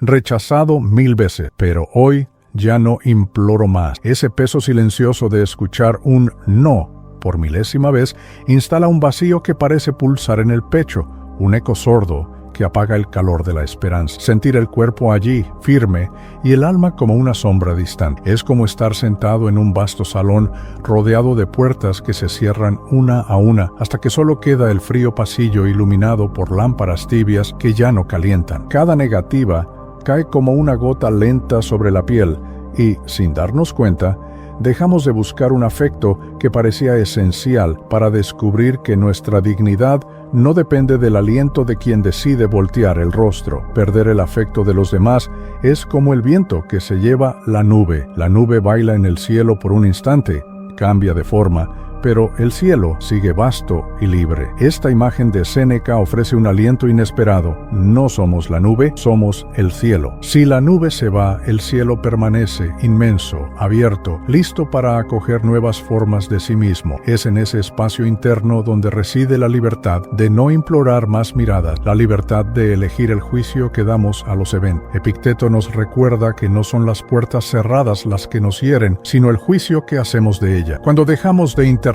rechazado 1000 veces, pero hoy ya no imploro más. Ese peso silencioso de escuchar un no por milésima vez instala un vacío que parece pulsar en el pecho, un eco sordo que apaga el calor de la esperanza. Sentir el cuerpo allí, firme, y el alma como una sombra distante. Es como estar sentado en un vasto salón rodeado de puertas que se cierran una a una hasta que solo queda el frío pasillo iluminado por lámparas tibias que ya no calientan. Cada negativa cae como una gota lenta sobre la piel y, sin darnos cuenta, dejamos de buscar un afecto que parecía esencial para descubrir que nuestra dignidad no depende del aliento de quien decide voltear el rostro. Perder el afecto de los demás es como el viento que se lleva la nube. La nube baila en el cielo por un instante, cambia de forma, pero el cielo sigue vasto y libre. Esta imagen de Séneca ofrece un aliento inesperado. No somos la nube, somos el cielo. Si la nube se va, el cielo permanece inmenso, abierto, listo para acoger nuevas formas de sí mismo. Es en ese espacio interno donde reside la libertad de no implorar más miradas, la libertad de elegir el juicio que damos a los eventos. Epicteto nos recuerda que no son las puertas cerradas las que nos hieren, sino el juicio que hacemos de ella. Cuando dejamos de internalizar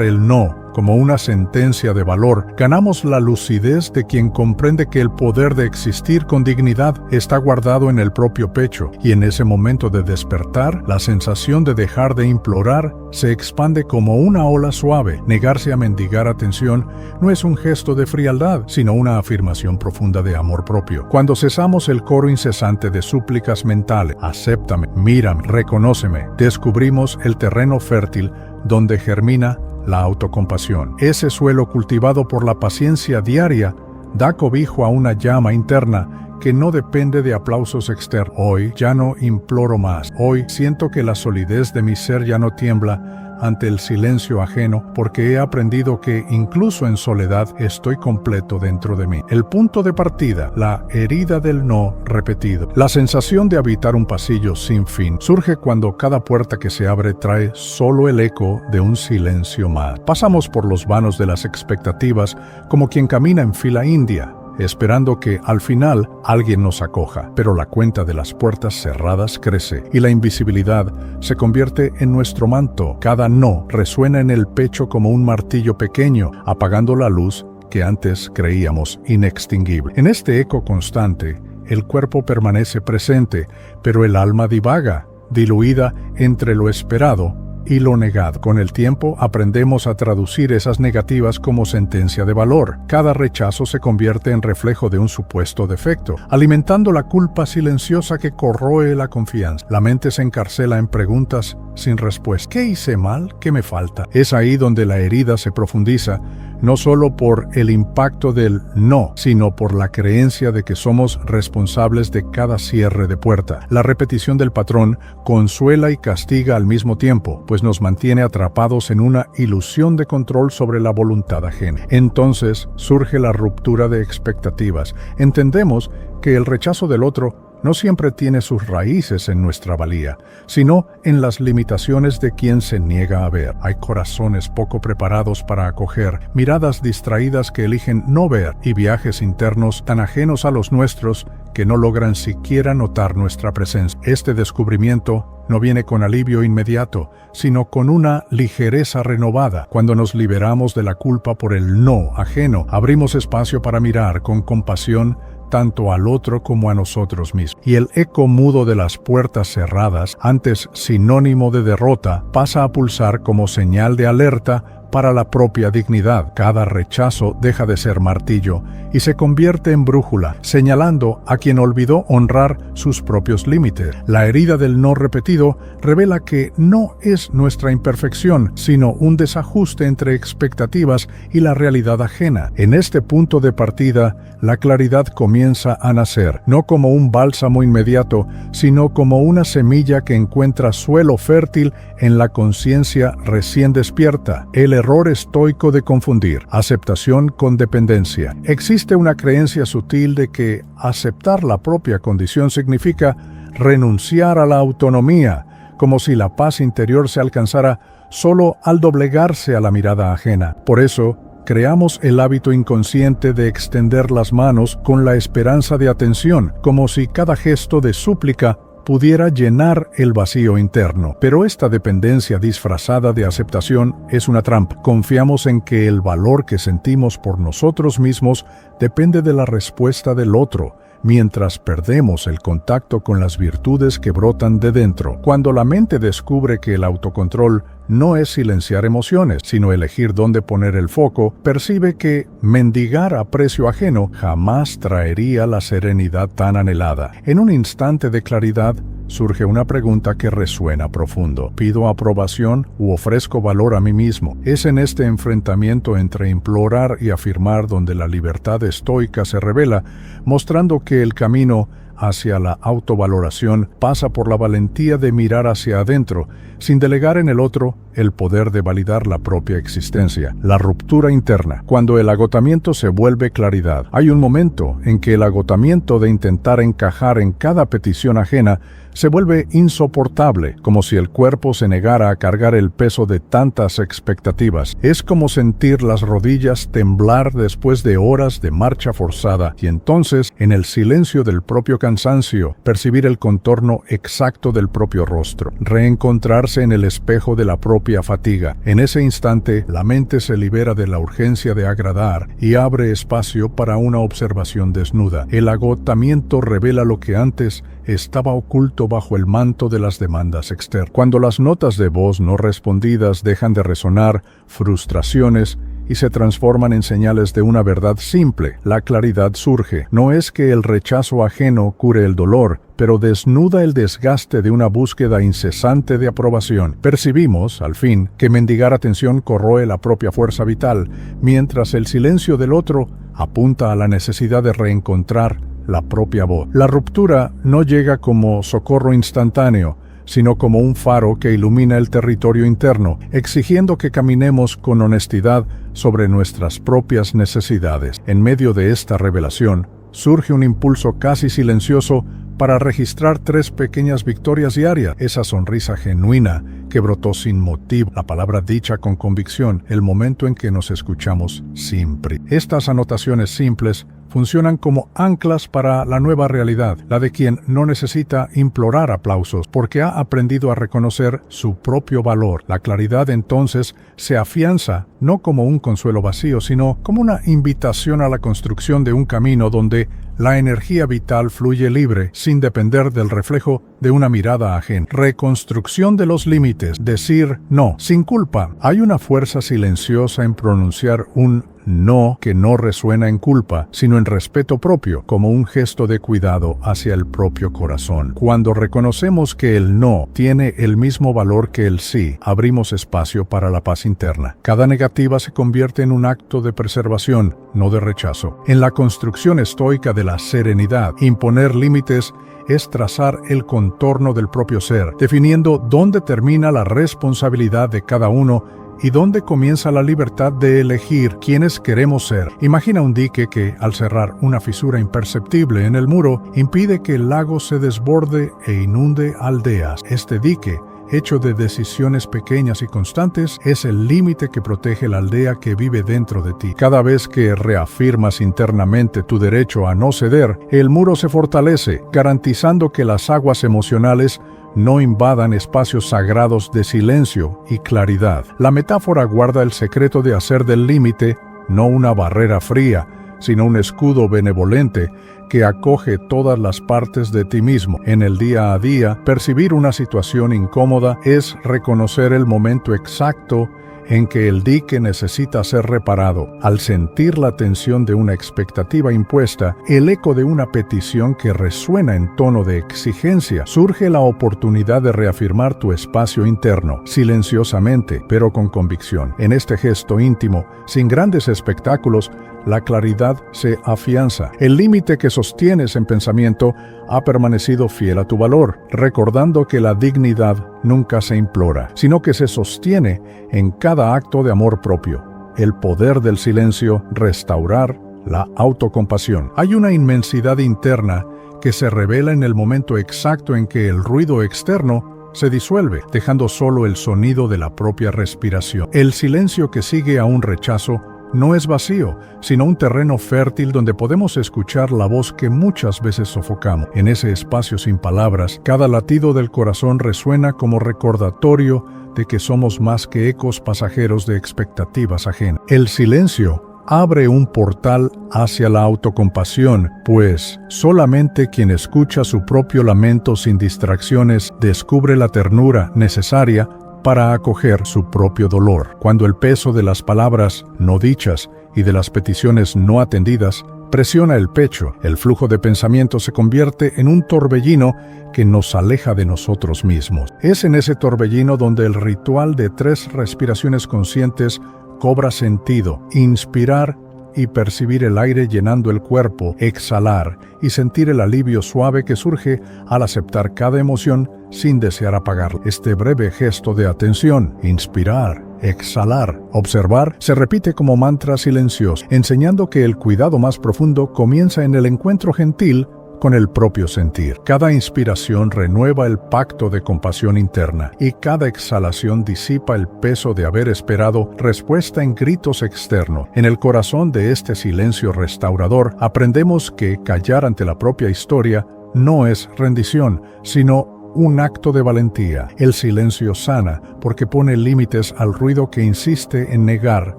el no como una sentencia de valor, ganamos la lucidez de quien comprende que el poder de existir con dignidad está guardado en el propio pecho, y en ese momento de despertar, la sensación de dejar de implorar se expande como una ola suave. Negarse a mendigar atención no es un gesto de frialdad, sino una afirmación profunda de amor propio. Cuando cesamos el coro incesante de súplicas mentales, acéptame, mírame, reconóceme, descubrimos el terreno fértil donde germina la autocompasión. Ese suelo cultivado por la paciencia diaria da cobijo a una llama interna que no depende de aplausos externos. Hoy ya no imploro más. Hoy siento que la solidez de mi ser ya no tiembla ante el silencio ajeno, porque he aprendido que incluso en soledad estoy completo dentro de mí. El punto de partida, la herida del no repetido. La sensación de habitar un pasillo sin fin surge cuando cada puerta que se abre trae solo el eco de un silencio más. Pasamos por los vanos de las expectativas como quien camina en fila india, esperando que al final alguien nos acoja, pero la cuenta de las puertas cerradas crece y la invisibilidad se convierte en nuestro manto. Cada no resuena en el pecho como un martillo pequeño, apagando la luz que antes creíamos inextinguible. En este eco constante, el cuerpo permanece presente, pero el alma divaga, diluida entre lo esperado y lo negado. Con el tiempo aprendemos a traducir esas negativas como sentencia de valor. Cada rechazo se convierte en reflejo de un supuesto defecto, alimentando la culpa silenciosa que corroe la confianza. La mente se encarcela en preguntas sin respuesta. ¿Qué hice mal? ¿Qué me falta? Es ahí donde la herida se profundiza, no solo por el impacto del no, sino por la creencia de que somos responsables de cada cierre de puerta. La repetición del patrón consuela y castiga al mismo tiempo, pues nos mantiene atrapados en una ilusión de control sobre la voluntad ajena. Entonces surge la ruptura de expectativas. Entendemos que el rechazo del otro no siempre tiene sus raíces en nuestra valía, sino en las limitaciones de quien se niega a ver. Hay corazones poco preparados para acoger, miradas distraídas que eligen no ver y viajes internos tan ajenos a los nuestros que no logran siquiera notar nuestra presencia. Este descubrimiento no viene con alivio inmediato, sino con una ligereza renovada. Cuando nos liberamos de la culpa por el no ajeno, abrimos espacio para mirar con compasión tanto al otro como a nosotros mismos. Y el eco mudo de las puertas cerradas, antes sinónimo de derrota, pasa a pulsar como señal de alerta para la propia dignidad. Cada rechazo deja de ser martillo y se convierte en brújula, señalando a quien olvidó honrar sus propios límites. La herida del no repetido revela que no es nuestra imperfección, sino un desajuste entre expectativas y la realidad ajena. En este punto de partida, la claridad comienza a nacer, no como un bálsamo inmediato, sino como una semilla que encuentra suelo fértil en la conciencia recién despierta. El error estoico de confundir aceptación con dependencia. Existe una creencia sutil de que aceptar la propia condición significa renunciar a la autonomía, como si la paz interior se alcanzara solo al doblegarse a la mirada ajena. Por eso, creamos el hábito inconsciente de extender las manos con la esperanza de atención, como si cada gesto de súplica pudiera llenar el vacío interno. Pero esta dependencia disfrazada de aceptación es una trampa. Confiamos en que el valor que sentimos por nosotros mismos depende de la respuesta del otro, mientras perdemos el contacto con las virtudes que brotan de dentro. Cuando la mente descubre que el autocontrol no es silenciar emociones, sino elegir dónde poner el foco, percibe que mendigar aprecio ajeno jamás traería la serenidad tan anhelada. En un instante de claridad, surge una pregunta que resuena profundo. ¿Pido aprobación u ofrezco valor a mí mismo? Es en este enfrentamiento entre implorar y afirmar donde la libertad estoica se revela, mostrando que el camino hacia la autovaloración pasa por la valentía de mirar hacia adentro, sin delegar en el otro el poder de validar la propia existencia. La ruptura interna. Cuando el agotamiento se vuelve claridad, hay un momento en que el agotamiento de intentar encajar en cada petición ajena se vuelve insoportable, como si el cuerpo se negara a cargar el peso de tantas expectativas. Es como sentir las rodillas temblar después de horas de marcha forzada, y entonces, en el silencio del propio cansancio, percibir el contorno exacto del propio rostro, reencontrarse en el espejo de la propia fatiga. En ese instante, la mente se libera de la urgencia de agradar y abre espacio para una observación desnuda. El agotamiento revela lo que antes estaba oculto bajo el manto de las demandas externas. Cuando las notas de voz no respondidas dejan de resonar, frustraciones, y se transforman en señales de una verdad simple, la claridad surge. No es que el rechazo ajeno cure el dolor, pero desnuda el desgaste de una búsqueda incesante de aprobación. Percibimos, al fin, que mendigar atención corroe la propia fuerza vital, mientras el silencio del otro apunta a la necesidad de reencontrar la propia voz. La ruptura no llega como socorro instantáneo, sino como un faro que ilumina el territorio interno, exigiendo que caminemos con honestidad sobre nuestras propias necesidades. En medio de esta revelación, surge un impulso casi silencioso para registrar 3 pequeñas victorias diarias. Esa sonrisa genuina que brotó sin motivo, la palabra dicha con convicción, el momento en que nos escuchamos sin prisa. Estas anotaciones simples funcionan como anclas para la nueva realidad, la de quien no necesita implorar aplausos, porque ha aprendido a reconocer su propio valor. La claridad entonces se afianza no como un consuelo vacío, sino como una invitación a la construcción de un camino donde la energía vital fluye libre, sin depender del reflejo de una mirada ajena. Reconstrucción de los límites. Decir no, sin culpa. Hay una fuerza silenciosa en pronunciar un no que no resuena en culpa, sino en respeto propio, como un gesto de cuidado hacia el propio corazón. Cuando reconocemos que el no tiene el mismo valor que el sí, abrimos espacio para la paz interna. Cada negativa se convierte en un acto de preservación, no de rechazo. En la construcción estoica de la serenidad, imponer límites es trazar el contorno del propio ser, definiendo dónde termina la responsabilidad de cada uno y dónde comienza la libertad de elegir quiénes queremos ser. Imagina un dique que, al cerrar una fisura imperceptible en el muro, impide que el lago se desborde e inunde aldeas. Este dique, hecho de decisiones pequeñas y constantes, es el límite que protege la aldea que vive dentro de ti. Cada vez que reafirmas internamente tu derecho a no ceder, el muro se fortalece, garantizando que las aguas emocionales no invadan espacios sagrados de silencio y claridad. La metáfora guarda el secreto de hacer del límite no una barrera fría, sino un escudo benevolente que acoge todas las partes de ti mismo. En el día a día, percibir una situación incómoda es reconocer el momento exacto en que el dique necesita ser reparado. Al sentir la tensión de una expectativa impuesta, el eco de una petición que resuena en tono de exigencia, surge la oportunidad de reafirmar tu espacio interno, silenciosamente, pero con convicción. En este gesto íntimo, sin grandes espectáculos, la claridad se afianza. El límite que sostienes en pensamiento ha permanecido fiel a tu valor, recordando que la dignidad nunca se implora, sino que se sostiene en cada acto de amor propio. El poder del silencio, restaurar la autocompasión. Hay una inmensidad interna que se revela en el momento exacto en que el ruido externo se disuelve, dejando solo el sonido de la propia respiración. El silencio que sigue a un rechazo no es vacío, sino un terreno fértil donde podemos escuchar la voz que muchas veces sofocamos. En ese espacio sin palabras, cada latido del corazón resuena como recordatorio de que somos más que ecos pasajeros de expectativas ajenas. El silencio abre un portal hacia la autocompasión, pues solamente quien escucha su propio lamento sin distracciones descubre la ternura necesaria para acoger su propio dolor. Cuando el peso de las palabras no dichas y de las peticiones no atendidas presiona el pecho, el flujo de pensamiento se convierte en un torbellino que nos aleja de nosotros mismos. Es en ese torbellino donde el ritual de 3 respiraciones conscientes cobra sentido: inspirar y percibir el aire llenando el cuerpo, exhalar y sentir el alivio suave que surge al aceptar cada emoción sin desear apagarla. Este breve gesto de atención, inspirar, exhalar, observar, se repite como mantra silencioso, enseñando que el cuidado más profundo comienza en el encuentro gentil con el propio sentir. Cada inspiración renueva el pacto de compasión interna y cada exhalación disipa el peso de haber esperado respuesta en gritos externos. En el corazón de este silencio restaurador aprendemos que callar ante la propia historia no es rendición, sino un acto de valentía. El silencio sana porque pone límites al ruido que insiste en negar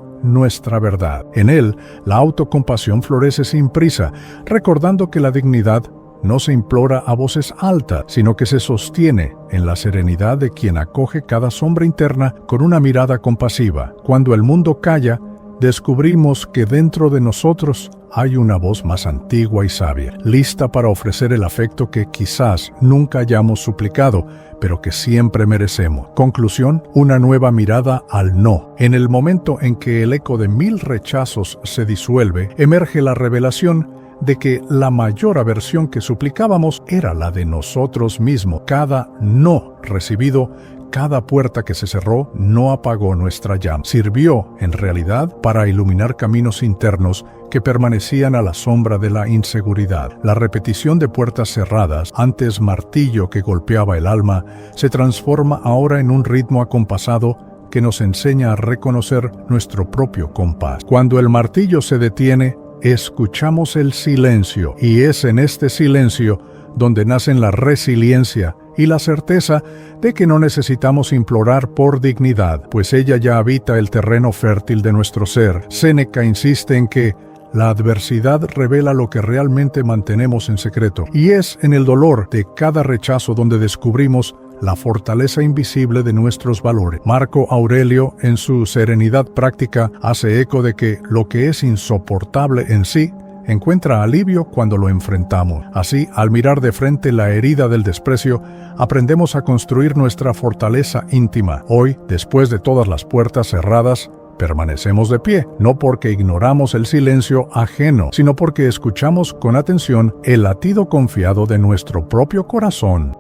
nuestra verdad. En él, la autocompasión florece sin prisa, recordando que la dignidad no se implora a voces altas, sino que se sostiene en la serenidad de quien acoge cada sombra interna con una mirada compasiva. Cuando el mundo calla, descubrimos que dentro de nosotros hay una voz más antigua y sabia, lista para ofrecer el afecto que quizás nunca hayamos suplicado, pero que siempre merecemos. Conclusión: una nueva mirada al no. En el momento en que el eco de 1000 rechazos se disuelve, emerge la revelación de que la mayor aversión que suplicábamos era la de nosotros mismos. Cada no recibido, cada puerta que se cerró, no apagó nuestra llama. Sirvió, en realidad, para iluminar caminos internos que permanecían a la sombra de la inseguridad. La repetición de puertas cerradas, antes martillo que golpeaba el alma, se transforma ahora en un ritmo acompasado que nos enseña a reconocer nuestro propio compás. Cuando el martillo se detiene, escuchamos el silencio, y es en este silencio donde nacen la resiliencia y la certeza de que no necesitamos implorar por dignidad, pues ella ya habita el terreno fértil de nuestro ser. Séneca insiste en que la adversidad revela lo que realmente mantenemos en secreto, y es en el dolor de cada rechazo donde descubrimos la fortaleza invisible de nuestros valores. Marco Aurelio, en su Serenidad Práctica, hace eco de que lo que es insoportable en sí encuentra alivio cuando lo enfrentamos. Así, al mirar de frente la herida del desprecio, aprendemos a construir nuestra fortaleza íntima. Hoy, después de todas las puertas cerradas, permanecemos de pie, no porque ignoramos el silencio ajeno, sino porque escuchamos con atención el latido confiado de nuestro propio corazón.